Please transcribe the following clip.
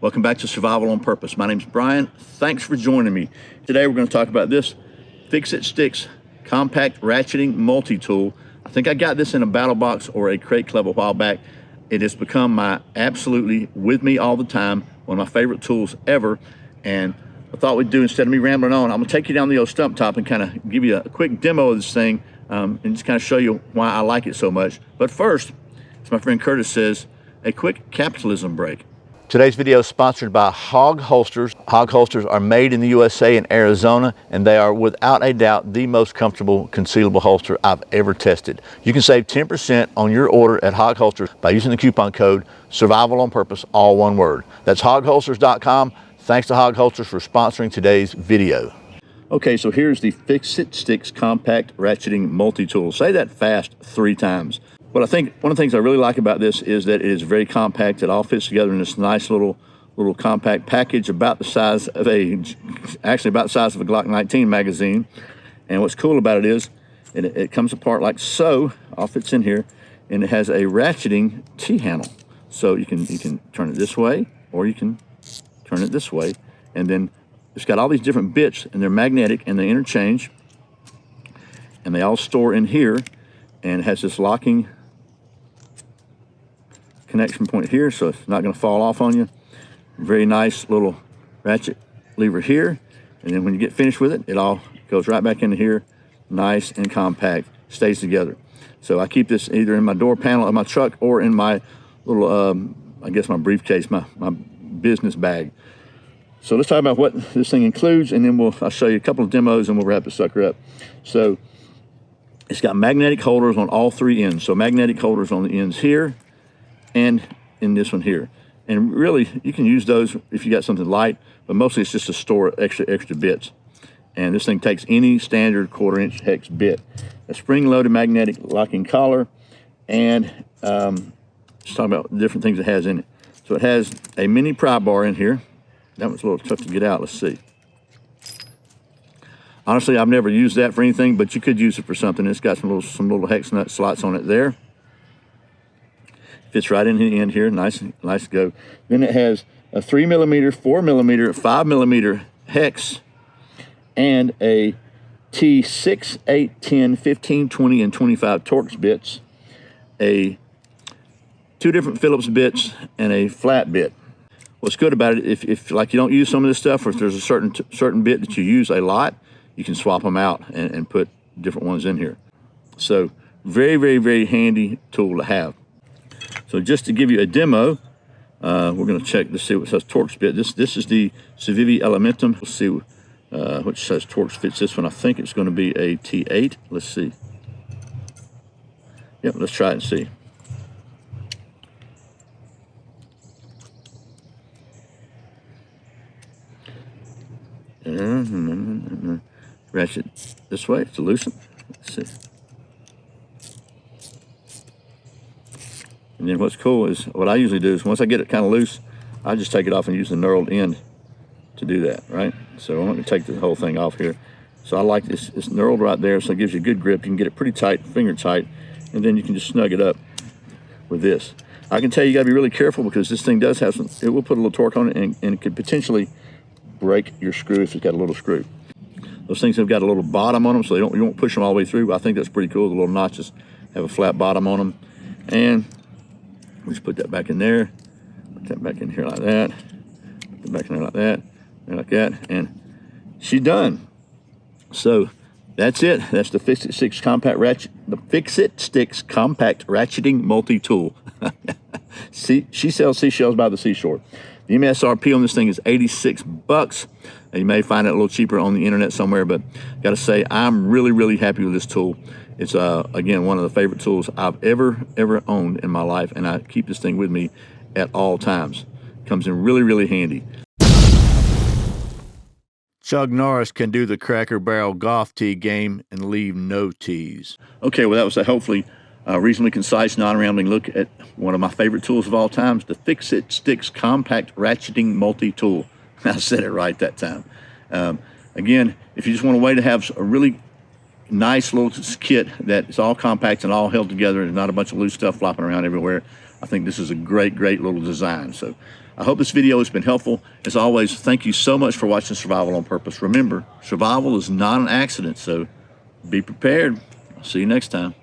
Welcome back to Survival on Purpose. My name's Brian. Thanks for joining me. Today we're going to talk about this Fix-It Sticks compact ratcheting multi-tool. I think I got this in a battle box or a crate club a while back. It has become my absolutely with me all the time, one of my favorite tools ever. And I thought we'd do, instead of me rambling on, I'm going to take you down the old stump top and kind of give you a quick demo of this thing and just kind of show you why I like it so much. But first, as my friend Curtis says, a quick capitalism break. Today's video is sponsored by Hog Holsters. Hog Holsters are made in the USA in Arizona, and they are without a doubt the most comfortable concealable holster I've ever tested. You can save 10% on your order at Hog Holsters by using the coupon code Survival on Purpose, all one word. That's hogholsters.com. Thanks to Hog Holsters for sponsoring today's video. Okay, so here's the Fix-It Sticks compact ratcheting multi-tool. Say that fast 3 times. But I think one of the things I really like about this is that it is very compact. It all fits together in this nice little compact package about the size of actually about the size of a Glock 19 magazine. And what's cool about it is it comes apart like so, all fits in here, and it has a ratcheting T-handle. So you can turn it this way, or you can turn it this way, and then it's got all these different bits, and they're magnetic, and they interchange, and they all store in here, and it has this locking connection point here, so it's not going to fall off on you. Very nice little ratchet lever here, and then when you get finished with it, it all goes right back into here, nice and compact, stays together. So I keep this either in my door panel of my truck or in my little, I guess my briefcase, my business bag. So let's talk about what this thing includes, and then I'll show you a couple of demos, and we'll wrap the sucker up. So it's got magnetic holders on all 3 ends. So magnetic holders on the ends here, and in this one here. And really, you can use those if you got something light, but mostly it's just to store extra bits. And this thing takes any standard 1/4-inch hex bit. A spring-loaded magnetic locking collar, and let's talk about the different things it has in it. So it has a mini pry bar in here. That one's a little tough to get out. Let's see. Honestly, I've never used that for anything, but you could use it for something. It's got some little hex nut slots on it there. Fits right in the end here, nice to go. Then it has a 3mm, 4mm, 5mm hex, and a T6, 8, 10, 15, 20, and 25 Torx bits, 2 different Phillips bits, and a flat bit. What's good about it, if like you don't use some of this stuff, or if there's a certain bit that you use a lot, you can swap them out and put different ones in here. So very, very, very handy tool to have. So just to give you a demo, we're going to check to see what says Torx bit. This is the Civivi Elementum. We'll see which says Torx fits this one. I think it's going to be a T8. Let's see. Yep, let's try it and see. Ratchet this way to loosen. Let's see. And then what's cool is, what I usually do is once I get it kind of loose, I just take it off and use the knurled end to do that, right? So I'm going to take the whole thing off here. So I like this. It's knurled right there, so it gives you a good grip. You can get it pretty tight, finger tight, and then you can just snug it up with this. I can tell you got to be really careful because this thing does have some, it will put a little torque on it, and it could potentially break your screw if it's got a little screw. Those things have got a little bottom on them, so you won't push them all the way through. I think that's pretty cool. The little notches have a flat bottom on them. And we just put that back in there, put that back in here like that, put it back in there like that, and like that, and she's done. So that's it. That's the Fix-It Sticks compact ratchet, the Fix-It Sticks compact ratcheting multi-tool. She sells seashells by the seashore. The MSRP on this thing is $86. You may find it a little cheaper on the internet somewhere, but got to say, I'm really, really happy with this tool. It's, again, one of the favorite tools I've ever owned in my life, and I keep this thing with me at all times. Comes in really, really handy. Chuck Norris can do the Cracker Barrel golf tee game and leave no tees. Okay, well, that was a hopefully reasonably concise, non-rambling look at one of my favorite tools of all times, the Fix-It Sticks compact ratcheting multi-tool. I said it right that time. Again, if you just want a way to have a really nice little kit that's all compact and all held together and not a bunch of loose stuff flopping around everywhere. I think this is a great, great little design. So I hope this video has been helpful. As always, thank you so much for watching Survival on Purpose. Remember, survival is not an accident, so be prepared. I'll see you next time.